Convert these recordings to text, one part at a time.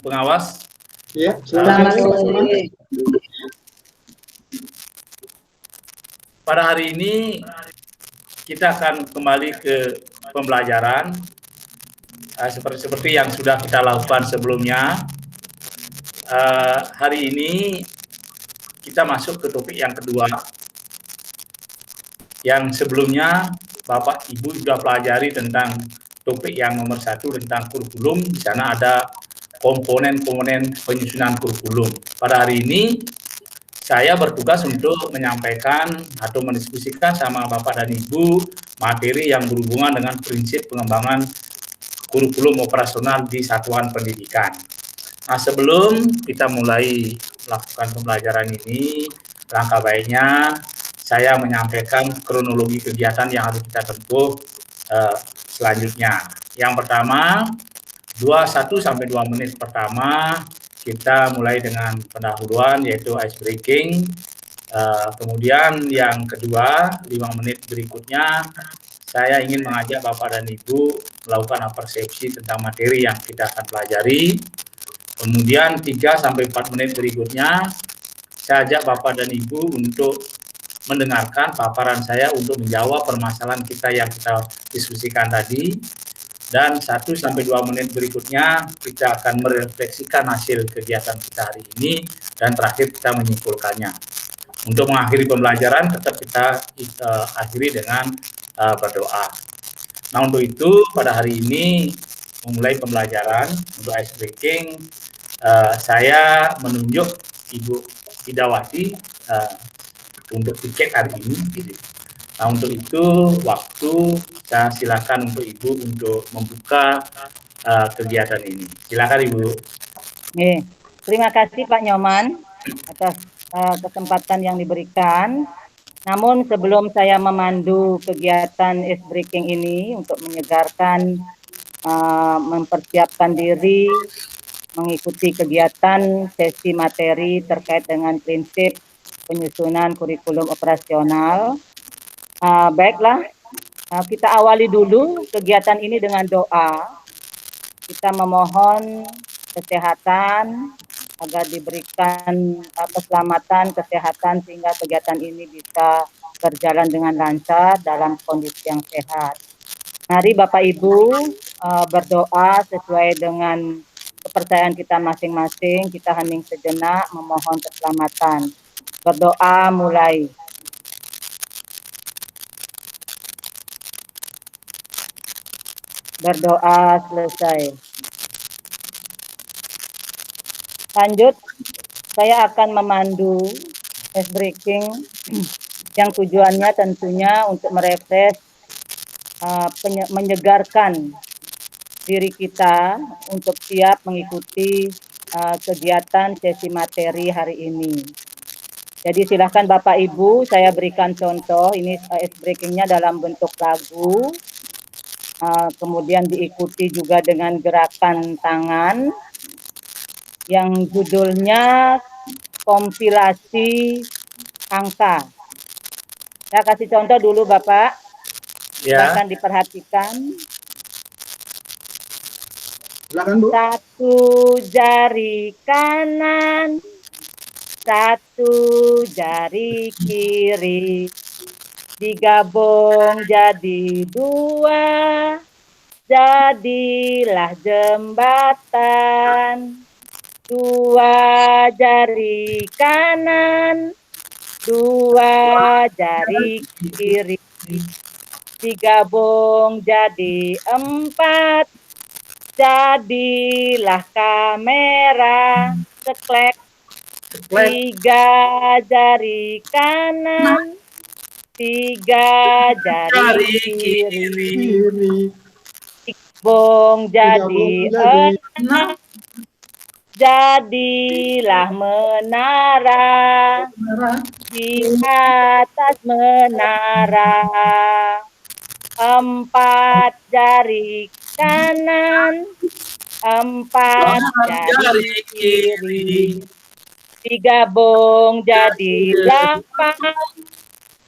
pengawas. Ya, Selamat sore. sore. Pada hari ini kita akan kembali ke pembelajaran seperti yang sudah kita lakukan sebelumnya. Hari ini kita masuk ke topik yang kedua. Yang sebelumnya Bapak Ibu sudah pelajari tentang topik yang nomor 1 tentang kurikulum. Di sana ada komponen-komponen penyusunan kurikulum. Pada hari ini saya bertugas untuk menyampaikan atau mendiskusikan sama Bapak dan Ibu materi yang berhubungan dengan prinsip pengembangan kurikulum operasional di satuan pendidikan. Nah, sebelum kita mulai melakukan pembelajaran ini, langkah baiknya saya menyampaikan kronologi kegiatan yang harus kita tempuh selanjutnya. Yang pertama, 1-2 menit pertama kita mulai dengan pendahuluan yaitu ice breaking. Kemudian yang kedua, 5 menit berikutnya saya ingin mengajak Bapak dan Ibu melakukan persepsi tentang materi yang kita akan pelajari. Kemudian 3-4 menit berikutnya saya ajak Bapak dan Ibu untuk mendengarkan paparan saya untuk menjawab permasalahan kita yang kita diskusikan tadi. Dan 1-2 menit berikutnya kita akan merefleksikan hasil kegiatan kita hari ini dan terakhir kita menyimpulkannya. Untuk mengakhiri pembelajaran tetap kita akhiri dengan berdoa. Nah, untuk itu pada hari ini memulai pembelajaran untuk ice breaking, saya menunjuk Ibu Idawati untuk tiket hari ini. Nah, untuk itu waktu saya silakan untuk Ibu untuk membuka kegiatan ini. Silakan Ibu. Terima kasih Pak Nyoman atas kesempatan yang diberikan. Namun sebelum saya memandu kegiatan ice breaking ini untuk menyegarkan, mempersiapkan diri, mengikuti kegiatan sesi materi terkait dengan prinsip penyusunan kurikulum operasional. Baiklah, kita awali dulu kegiatan ini dengan doa. Kita memohon kesehatan agar diberikan keselamatan, kesehatan sehingga kegiatan ini bisa berjalan dengan lancar dalam kondisi yang sehat. Mari Bapak Ibu berdoa sesuai dengan kepercayaan kita masing-masing. Kita hening sejenak memohon keselamatan. Berdoa mulai. Berdoa selesai. Lanjut, saya akan memandu ice breaking yang tujuannya tentunya untuk merefresh, menyegarkan diri kita untuk siap mengikuti kegiatan sesi materi hari ini. Jadi silakan Bapak Ibu, saya berikan contoh, ini ice breakingnya dalam bentuk lagu, kemudian diikuti juga dengan gerakan tangan, yang judulnya kompilasi angka. Saya kasih contoh dulu Bapak, silakan diperhatikan. Silakan Bu. 1 jari kanan, 1 jari kiri, digabung jadi 2, jadilah jembatan. 2 jari kanan, 2 jari kiri, digabung jadi 4, jadilah kamera. Ceklek. 3 jari kanan, 3 jari kiri, digabung jadi 6, jadilah menara. Di atas menara 4 jari kanan, 4 jari kiri, digabung jadi 8,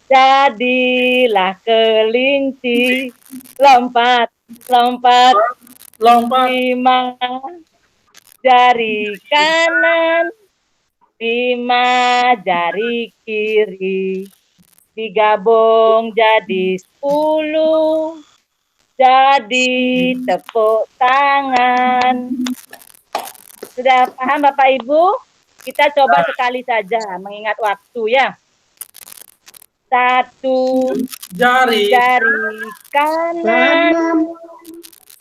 jadilah kelinci. Lompat, lompat, 5, jari kanan, 5 jari kiri, digabung jadi 10, jadi tepuk tangan. Sudah paham Bapak Ibu? Kita coba sekali saja mengingat waktu ya. 1 Jari jari kanan,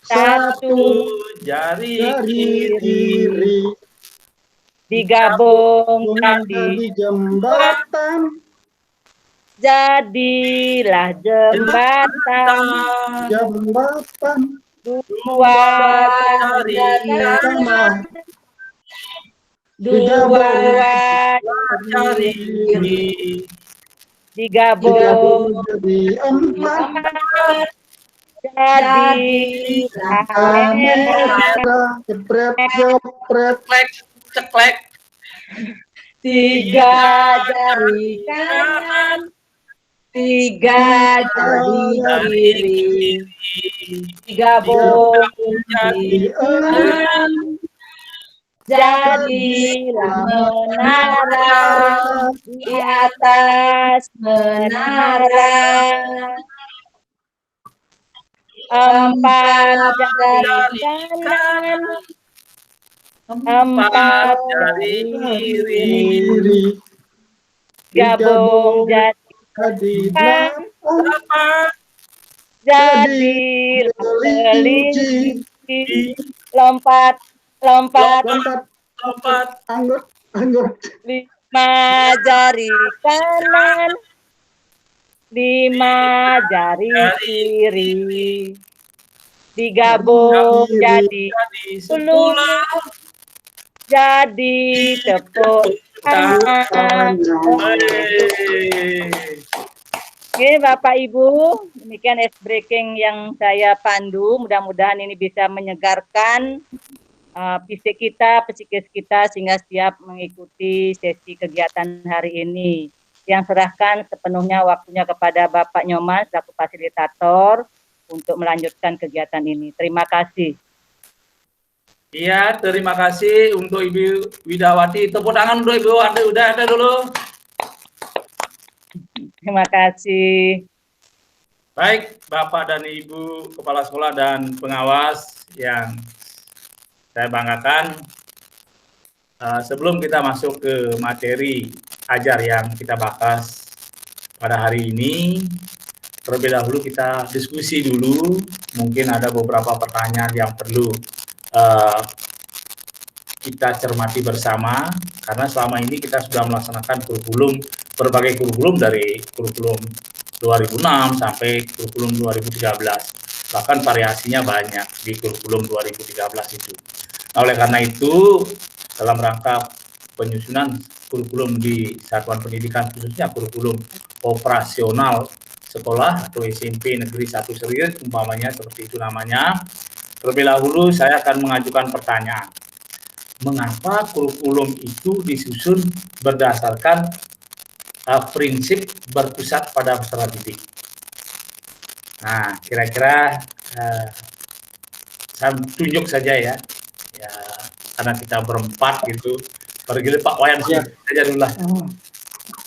Kanan, 1 jari jari kiri, kiri, digabung jadi di jembatan, jadilah jembatan. jembatan, 2 jari jari kanan, 2 jari kiri, digabung jadi 4, 4, jadilah merah. jepret, jepret, ceklek, 3 jari kanan, 3 jari kiri, digabung di jadi 6, jadilah menara di atas menara. 4 jari kanan, 4 jari kiri, kiri, gabung jadi jadi 8, 8, jadilah kelinci, kelinci. Lompat, lompat. lompat, anggur, 5 jari kanan, 5 jari kiri, digabung jadi 10, jadi tepuk tangan. Oke Bapak Ibu, demikian ice breaking yang saya pandu. Mudah-mudahan ini bisa menyegarkan fisik kita, psikis kita sehingga siap mengikuti sesi kegiatan hari ini. Yang serahkan sepenuhnya waktunya kepada Bapak Nyoman selaku fasilitator untuk melanjutkan kegiatan ini. Terima kasih. Iya, terima kasih untuk Ibu Widawati. Tepuk tangan untuk Ibu Widawati. Udah ada dulu. Terima kasih. Baik, Bapak dan Ibu Kepala Sekolah dan pengawas yang saya banggakan. Sebelum kita masuk ke materi ajar yang kita bahas pada hari ini, terlebih dahulu kita diskusi dulu. Mungkin ada beberapa pertanyaan yang perlu kita cermati bersama, karena selama ini kita sudah melaksanakan berbagai kurikulum dari kurikulum 2006 sampai kurikulum 2013. Bahkan variasinya banyak di kurikulum 2013 itu. Nah, oleh karena itu, dalam rangka penyusunan kurikulum di satuan pendidikan, khususnya kurikulum operasional sekolah atau SMP Negeri 1 Serius, umpamanya seperti itu namanya, terlebih dahulu saya akan mengajukan pertanyaan. Mengapa kurikulum itu disusun berdasarkan prinsip berpusat pada peserta didik? Nah, kira-kira saya tunjuk saja ya, karena kita berempat gitu. Pergi Pak Wayan saja dulu lah.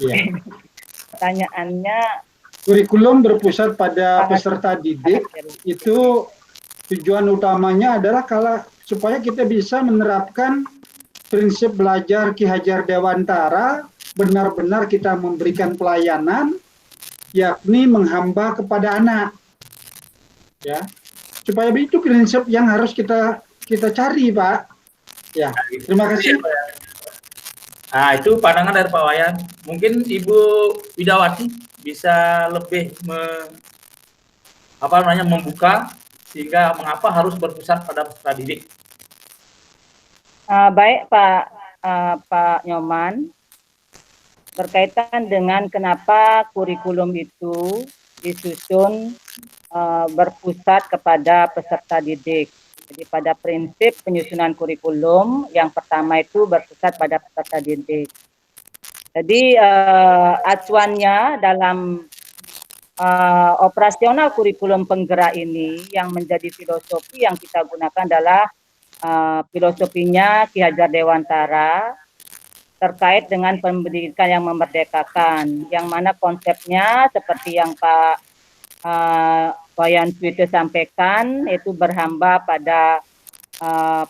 Ya. Pertanyaannya, kurikulum berpusat pada peserta didik itu tujuan utamanya adalah supaya kita bisa menerapkan prinsip belajar Ki Hajar Dewantara, benar-benar kita memberikan pelayanan, yakni menghamba kepada anak. Ya, supaya itu prinsip yang harus kita cari, Pak. Ya, terima kasih. Nah, itu pandangan dari Pak Wayan. Mungkin Ibu Widawati bisa lebih membuka sehingga mengapa harus berpusat pada peserta didik. Baik Pak Nyoman, berkaitan dengan kenapa kurikulum itu disusun berpusat kepada peserta didik. Jadi pada prinsip penyusunan kurikulum yang pertama itu berpusat pada peserta didik. Jadi acuannya dalam operasional kurikulum penggerak ini yang menjadi filosofi yang kita gunakan adalah filosofinya Ki Hajar Dewantara terkait dengan pendidikan yang memerdekakan, yang mana konsepnya seperti yang Pak Wayan Swite sampaikan, itu berhamba pada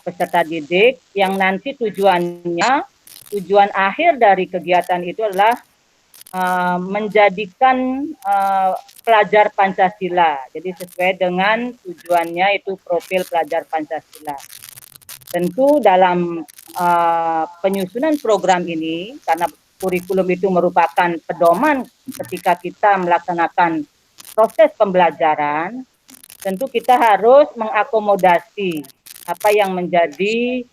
peserta didik yang nanti tujuan akhir dari kegiatan itu adalah menjadikan pelajar Pancasila. Jadi sesuai dengan tujuannya itu profil pelajar Pancasila. Tentu dalam penyusunan program ini, karena kurikulum itu merupakan pedoman ketika kita melaksanakan proses pembelajaran, tentu kita harus mengakomodasi apa yang menjadi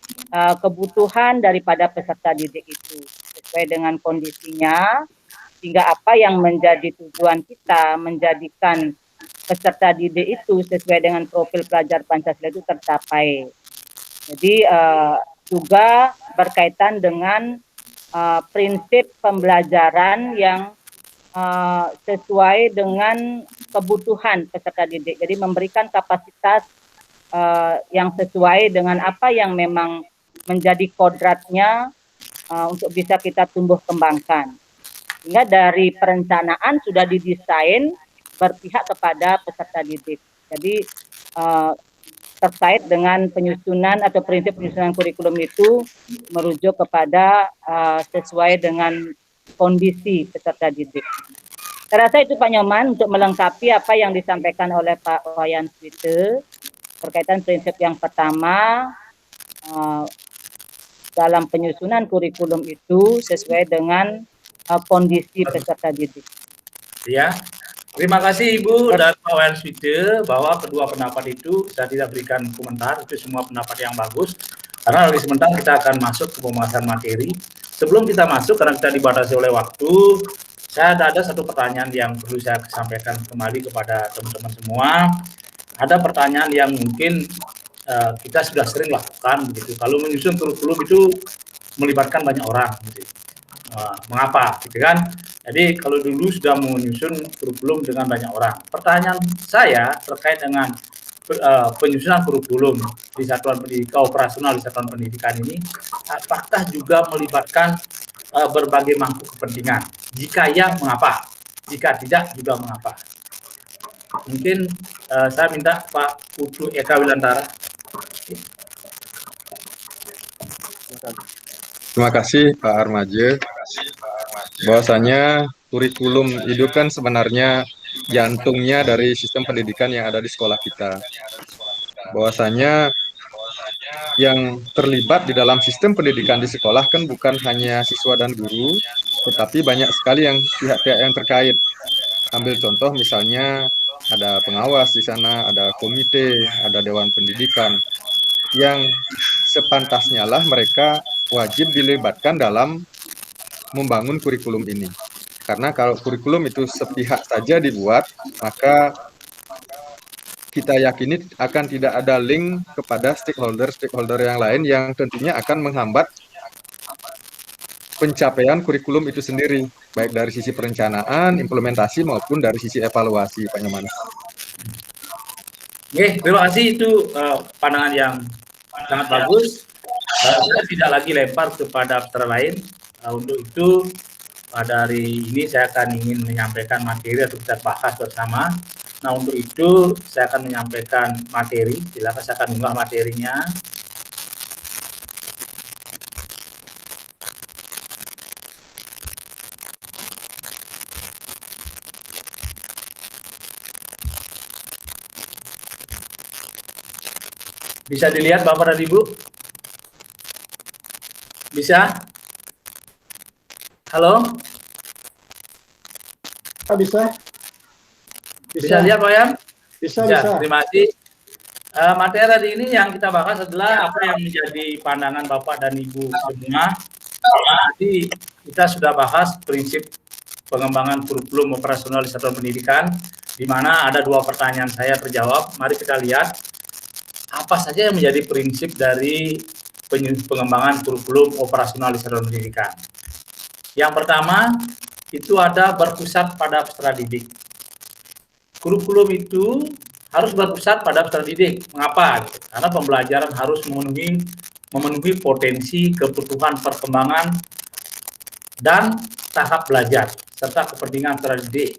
kebutuhan daripada peserta didik itu sesuai dengan kondisinya, sehingga apa yang menjadi tujuan kita menjadikan peserta didik itu sesuai dengan profil pelajar Pancasila itu tercapai. Jadi juga berkaitan dengan prinsip pembelajaran yang sesuai dengan kebutuhan peserta didik. Jadi memberikan kapasitas yang sesuai dengan apa yang memang menjadi kodratnya untuk bisa kita tumbuh kembangkan. Sehingga dari perencanaan sudah didesain berpihak kepada peserta didik. Jadi terkait dengan penyusunan atau prinsip penyusunan kurikulum itu merujuk kepada sesuai dengan kondisi peserta didik. Saya rasa itu Pak Nyoman untuk melengkapi apa yang disampaikan oleh Pak Wayan Swite berkaitan prinsip yang pertama dalam penyusunan kurikulum itu sesuai dengan kondisi peserta didik. Ya, terima kasih Ibu dan Pak Wayan Swite bahwa kedua pendapat itu saya tidak berikan komentar, itu semua pendapat yang bagus. Karena lagi sebentar kita akan masuk ke pembahasan materi. Sebelum kita masuk, karena kita dibatasi oleh waktu, saya ada satu pertanyaan yang perlu saya sampaikan kembali kepada teman-teman semua. Ada pertanyaan yang mungkin kita sudah sering lakukan, begitu. Kalau menyusun kurikulum itu melibatkan banyak orang, gitu. Mengapa, gitu kan? Jadi kalau dulu sudah menyusun kurikulum dengan banyak orang. Pertanyaan saya terkait dengan penyusunan kurikulum di satuan pendidikan operasional di satuan pendidikan ini, apakah juga melibatkan berbagai mangkuk kepentingan? Jika ya, mengapa? Jika tidak, juga mengapa? Mungkin saya minta Pak Putu Eka Wilantara. Terima kasih Pak Armaje. Bahwasanya kurikulum itu kan sebenarnya jantungnya dari sistem pendidikan yang ada di sekolah kita. Bahwasanya yang terlibat di dalam sistem pendidikan di sekolah kan bukan hanya siswa dan guru, tetapi banyak sekali yang pihak-pihak yang terkait. Ambil contoh misalnya ada pengawas di sana, ada komite, ada dewan pendidikan, yang sepantasnya lah mereka wajib dilibatkan dalam membangun kurikulum ini. Karena kalau kurikulum itu sepihak saja dibuat, maka kita yakini akan tidak ada link kepada stakeholder yang lain yang tentunya akan menghambat pencapaian kurikulum itu sendiri, baik dari sisi perencanaan, implementasi maupun dari sisi evaluasi, Pak Nyoman. Oke, terima kasih, itu pandangan yang sangat bagus. Saya tidak lagi lempar kepada peserta lain. Untuk itu pada hari ini saya akan ingin menyampaikan materi atau kita bahas bersama. Nah, untuk itu saya akan menyampaikan materi. Silakan saya akan unggah materinya. Bisa dilihat Bapak dan Ibu? Bisa? Halo? Bisa. Bisa lihat Pak Yan? Bisa. Terima kasih. Materi hari ini yang kita bahas adalah apa yang menjadi pandangan Bapak dan Ibu semua. Jadi kita sudah bahas prinsip pengembangan kurikulum operasional di satuan pendidikan, di mana ada dua pertanyaan saya terjawab. Mari kita lihat apa saja yang menjadi prinsip dari pengembangan kurikulum operasional di satuan pendidikan. Yang pertama, itu ada berpusat pada peserta didik. Kurikulum itu harus berpusat pada peserta didik. Mengapa? Karena pembelajaran harus memenuhi potensi, kebutuhan perkembangan, dan tahap belajar, serta kepentingan peserta didik.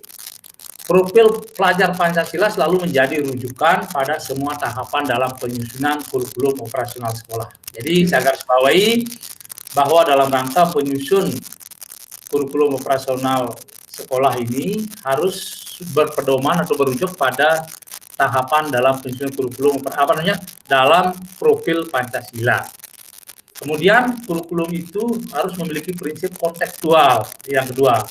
Profil pelajar Pancasila selalu menjadi rujukan pada semua tahapan dalam penyusunan kurikulum operasional sekolah. Jadi saya garis bawahi bahwa dalam rangka penyusun kurikulum operasional sekolah ini harus berpedoman atau merujuk pada tahapan dalam penyusunan kurikulum dalam profil Pancasila. Kemudian kurikulum itu harus memiliki prinsip kontekstual yang kedua,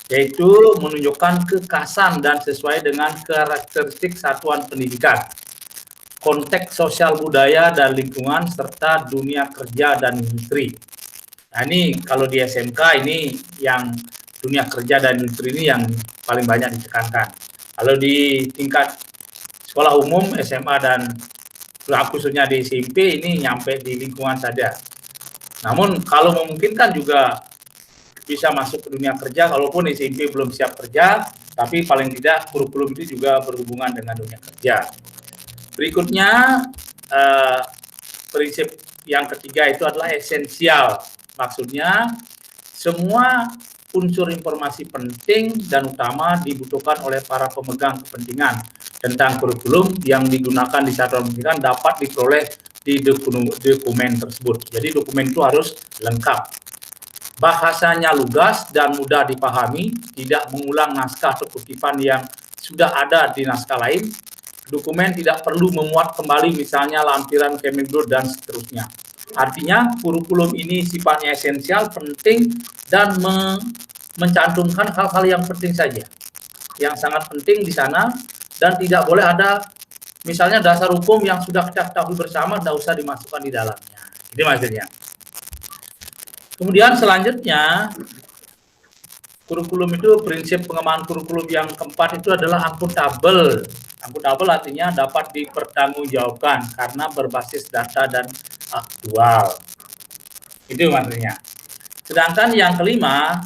yaitu menunjukkan kekhasan dan sesuai dengan karakteristik satuan pendidikan, konteks sosial budaya dan lingkungan, serta dunia kerja dan industri. Nah ini kalau di SMK ini yang dunia kerja dan industri ini yang paling banyak ditekankan. Kalau di tingkat sekolah umum, SMA dan khususnya di SMP ini nyampe di lingkungan saja. Namun kalau memungkinkan juga bisa masuk ke dunia kerja, kalaupun SMP belum siap kerja, tapi paling tidak kurikulum itu juga berhubungan dengan dunia kerja. Berikutnya, prinsip yang ketiga itu adalah esensial. Maksudnya, semua unsur informasi penting dan utama dibutuhkan oleh para pemegang kepentingan tentang kurikulum yang digunakan di satuan pendidikan dapat diperoleh di dokumen tersebut. Jadi dokumen itu harus lengkap. Bahasanya lugas dan mudah dipahami, tidak mengulang naskah atau kutipan yang sudah ada di naskah lain. Dokumen tidak perlu memuat kembali misalnya lampiran Kemendikbud dan seterusnya. Artinya kurikulum ini sifatnya esensial, penting, dan mencantumkan hal-hal yang penting saja. Yang sangat penting di sana, dan tidak boleh ada misalnya dasar hukum yang sudah kita ketahui bersama, tidak usah dimasukkan di dalamnya. Ini maksudnya. Kemudian selanjutnya, kurikulum itu prinsip pengembangan kurikulum yang keempat itu adalah akuntabel. Akuntabel artinya dapat dipertanggungjawabkan karena berbasis data dan aktual. Itu maksudnya. Sedangkan yang kelima,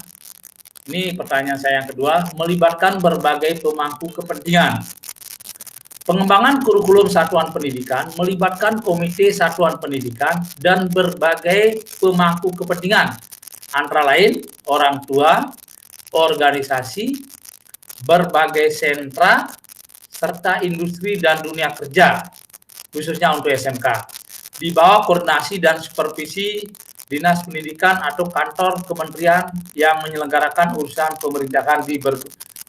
ini pertanyaan saya yang kedua, melibatkan berbagai pemangku kepentingan. Pengembangan kurikulum satuan pendidikan melibatkan komite satuan pendidikan dan berbagai pemangku kepentingan, antara lain orang tua, organisasi, berbagai sentra, serta industri dan dunia kerja, khususnya untuk SMK, di bawah koordinasi dan supervisi Dinas Pendidikan atau kantor kementerian yang menyelenggarakan urusan pemerintahan di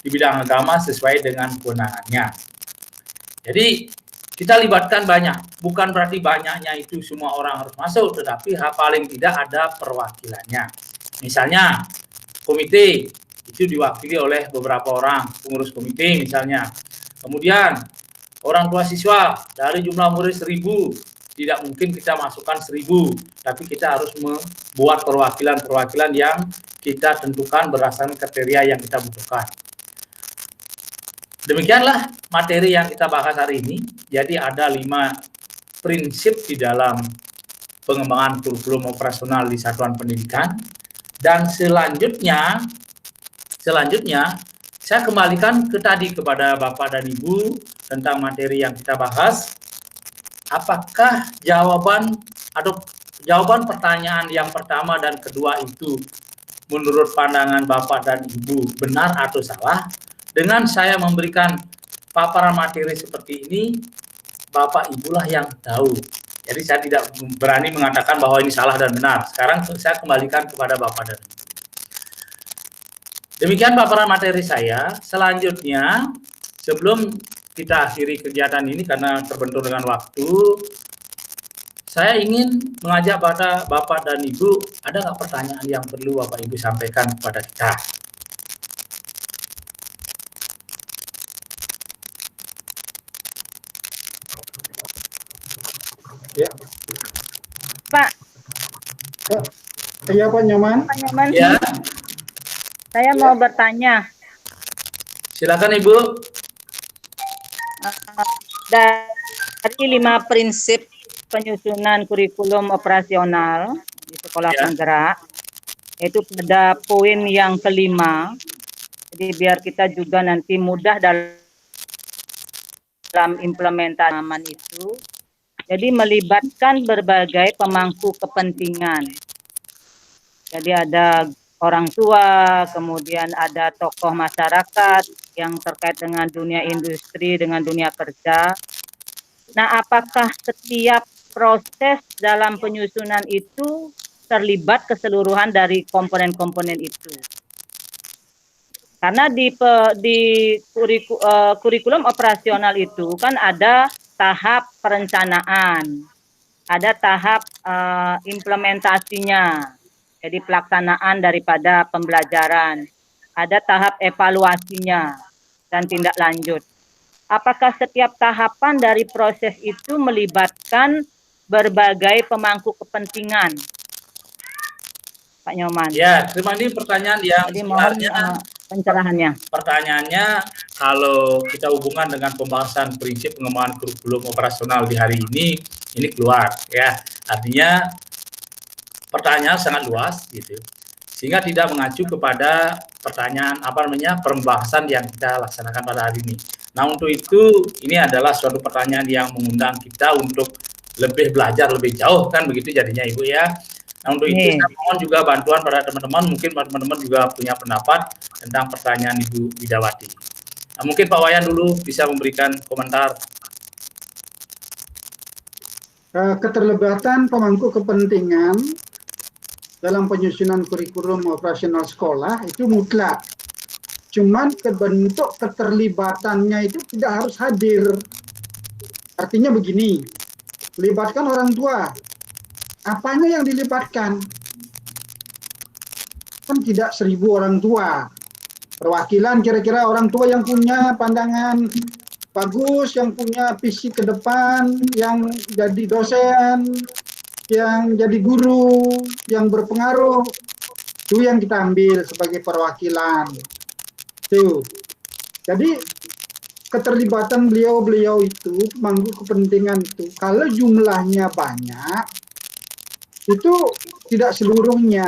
bidang agama sesuai dengan kewenangannya. Jadi kita libatkan banyak, bukan berarti banyaknya itu semua orang harus masuk, tetapi paling tidak ada perwakilannya. Misalnya komite itu diwakili oleh beberapa orang, pengurus komite misalnya. Kemudian orang tua siswa dari jumlah murid 1000, tidak mungkin kita masukkan 1000, tapi kita harus membuat perwakilan-perwakilan yang kita tentukan berdasarkan kriteria yang kita butuhkan. Demikianlah materi yang kita bahas hari ini. Jadi ada 5 prinsip di dalam pengembangan kurikulum operasional di satuan pendidikan. Dan selanjutnya saya kembalikan ke tadi kepada Bapak dan Ibu tentang materi yang kita bahas. Apakah jawaban pertanyaan yang pertama dan kedua itu menurut pandangan Bapak dan Ibu benar atau salah? Dengan saya memberikan paparan materi seperti ini, Bapak Ibulah yang tahu. Jadi saya tidak berani mengatakan bahwa ini salah dan benar. Sekarang saya kembalikan kepada Bapak dan Ibu. Demikian paparan materi saya. Selanjutnya, sebelum kita akhiri kegiatan ini karena terbentur dengan waktu, saya ingin mengajak pada Bapak dan Ibu, ada nggak pertanyaan yang perlu Bapak Ibu sampaikan kepada kita? Ya. Pak. Iya Pak Nyoman. Pak Nyoman. Ya. Saya mau bertanya. Silakan Ibu. Dari 5 prinsip penyusunan kurikulum operasional di sekolah penggerak, itu pada poin yang kelima. Jadi biar kita juga nanti mudah dalam dalam implementasi aman itu, jadi melibatkan berbagai pemangku kepentingan. Jadi ada orang tua, kemudian ada tokoh masyarakat yang terkait dengan dunia industri, dengan dunia kerja. Nah, apakah setiap proses dalam penyusunan itu terlibat keseluruhan dari komponen-komponen itu? Karena di kurikulum operasional itu kan ada tahap perencanaan, ada tahap implementasinya, jadi pelaksanaan daripada pembelajaran, ada tahap evaluasinya dan tindak lanjut. Apakah setiap tahapan dari proses itu melibatkan berbagai pemangku kepentingan, Pak Nyoman? Ya, terima kasih pertanyaan yang Jadi mohon pencerahannya. Pertanyaannya, kalau kita hubungan dengan pembahasan prinsip pengembangan kurikulum operasional di hari ini keluar, ya. Artinya pertanyaan sangat luas, gitu, sehingga tidak mengacu kepada pertanyaan pembahasan yang kita laksanakan pada hari ini. Nah, untuk itu ini adalah suatu pertanyaan yang mengundang kita untuk lebih belajar lebih jauh, kan begitu jadinya, Ibu, ya. Nah, untuk itu saya mohon juga bantuan pada teman-teman, mungkin teman-teman juga punya pendapat tentang pertanyaan Ibu Widawati. Nah, mungkin Pak Wayan dulu bisa memberikan komentar. Keterlibatan pemangku kepentingan dalam penyusunan kurikulum operasional sekolah itu mutlak. Cuman bentuk keterlibatannya itu tidak harus hadir. Artinya begini, libatkan orang tua. Apanya yang dilibatkan? Kan tidak 1000 orang tua. Perwakilan kira-kira orang tua yang punya pandangan bagus, yang punya visi ke depan, yang jadi dosen, yang jadi guru, yang berpengaruh, itu yang kita ambil sebagai perwakilan. Tuh. Jadi keterlibatan beliau-beliau itu, pemangku kepentingan itu, kalau jumlahnya banyak, itu tidak seluruhnya.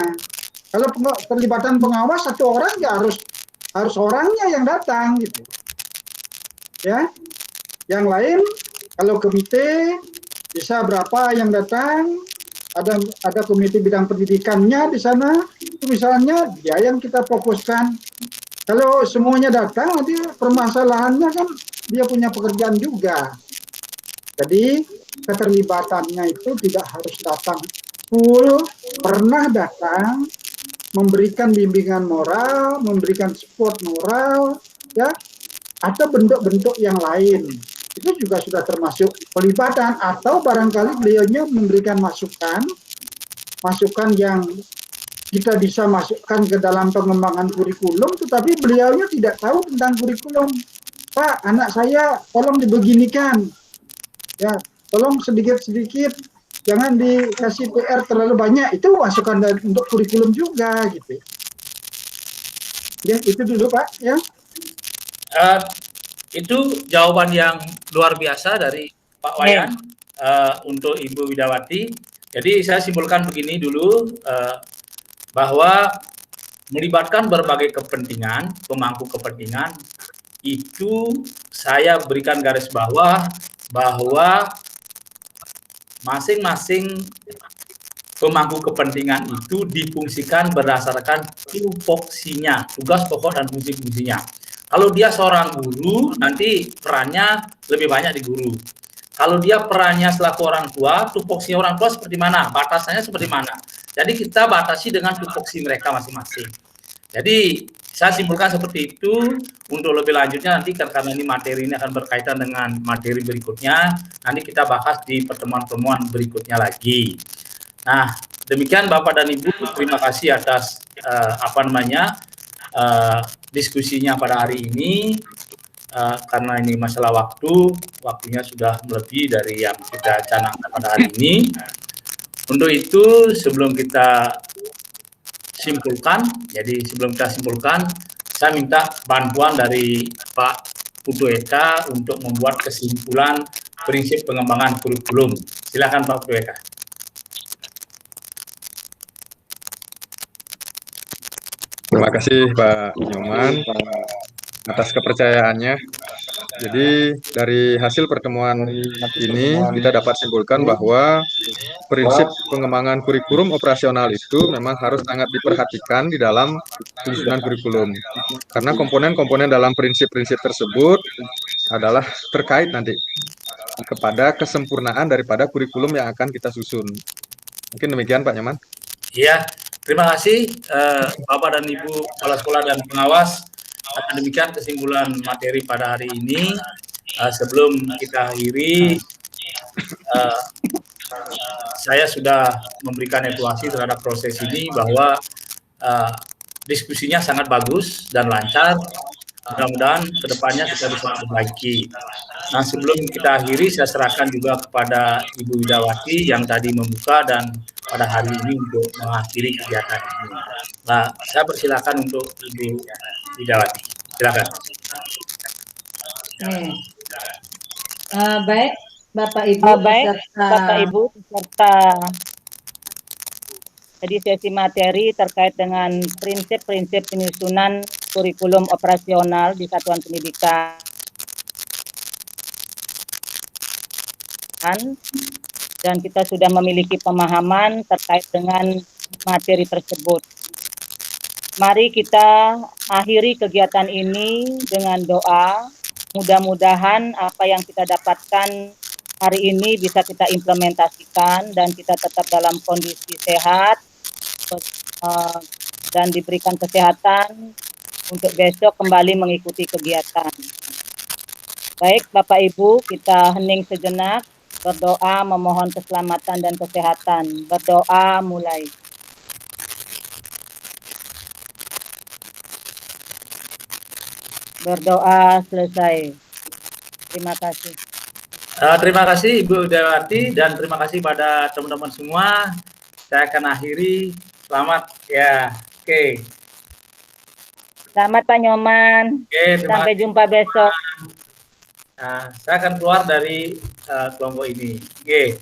Kalau keterlibatan pengawas satu orang ya harus orangnya yang datang, gitu. Ya, yang lain kalau komite bisa berapa yang datang, ada komite bidang pendidikannya di sana, itu misalnya dia yang kita fokuskan. Kalau semuanya datang, nanti permasalahannya kan dia punya pekerjaan juga. Jadi keterlibatannya itu tidak harus datang full, pernah datang, memberikan bimbingan moral, memberikan support moral, ya, atau bentuk-bentuk yang lain. Itu juga sudah termasuk pelibatan, atau barangkali beliaunya memberikan masukan yang kita bisa masukkan ke dalam pengembangan kurikulum, tetapi beliaunya tidak tahu tentang kurikulum. Pak, anak saya tolong dibeginikan, ya, tolong sedikit-sedikit, jangan dikasih PR terlalu banyak. Itu masukan untuk kurikulum juga, gitu. Ya, itu dulu Pak, ya. Itu jawaban yang luar biasa dari Pak Wayan untuk Ibu Widawati. Jadi saya simpulkan begini dulu, bahwa melibatkan berbagai kepentingan, pemangku kepentingan, itu saya berikan garis bawah bahwa masing-masing pemangku kepentingan itu difungsikan berdasarkan tupoksinya, tugas pokok dan fungsi-fungsinya. Kalau dia seorang guru, nanti perannya lebih banyak di guru. Kalau dia perannya selaku orang tua, tupoksi orang tua seperti mana, batasannya seperti mana. Jadi kita batasi dengan tupoksi mereka masing-masing. Jadi saya simpulkan seperti itu. Untuk lebih lanjutnya nanti karena ini materi ini akan berkaitan dengan materi berikutnya, nanti kita bahas di pertemuan-pertemuan berikutnya lagi. Nah, demikian Bapak dan Ibu, terima kasih atas diskusinya pada hari ini. Karena ini masalah waktunya sudah melebihi dari yang kita canangkan pada hari ini. Untuk itu, sebelum kita simpulkan, saya minta bantuan dari Pak Putu Eka untuk membuat kesimpulan prinsip pengembangan kurikulum. Silakan Pak Putu Eka. Terima kasih Pak Nyoman atas kepercayaannya. Jadi dari hasil pertemuan ini kita dapat simpulkan bahwa prinsip pengembangan kurikulum operasional itu memang harus sangat diperhatikan di dalam penyusunan kurikulum. Karena komponen-komponen dalam prinsip-prinsip tersebut adalah terkait nanti kepada kesempurnaan daripada kurikulum yang akan kita susun. Mungkin demikian Pak Nyoman. Iya, terima kasih Bapak dan Ibu Kepala Sekolah dan pengawas. Akan demikian kesimpulan materi pada hari ini. Sebelum kita akhiri, saya sudah memberikan evaluasi terhadap proses ini bahwa diskusinya sangat bagus dan lancar. Mudah-mudahan kedepannya kita bisa perbaiki. Nah, sebelum kita akhiri, saya serahkan juga kepada Ibu Widawati yang tadi membuka dan pada hari ini untuk mengakhiri kegiatan ini. Nah, saya persilakan untuk Ibu Widawati. Silakan. Baik, Bapak Ibu beserta jadi sesi materi terkait dengan prinsip-prinsip penyusunan kurikulum operasional di satuan pendidikan dan kita sudah memiliki pemahaman terkait dengan materi tersebut. Mari kita akhiri kegiatan ini dengan doa. Mudah-mudahan apa yang kita dapatkan hari ini bisa kita implementasikan dan kita tetap dalam kondisi sehat dan diberikan kesehatan untuk besok kembali mengikuti kegiatan. Baik Bapak Ibu, kita hening sejenak, berdoa memohon keselamatan dan kesehatan. Berdoa mulai. Berdoa selesai. Terima kasih. Terima kasih Ibu Widawati dan terima kasih pada teman-teman semua. Saya akan akhiri. Selamat ya. Oke. Selamat Pak Nyoman. Sampai jumpa besok. Nah, saya akan keluar dari kelompok ini. Oke.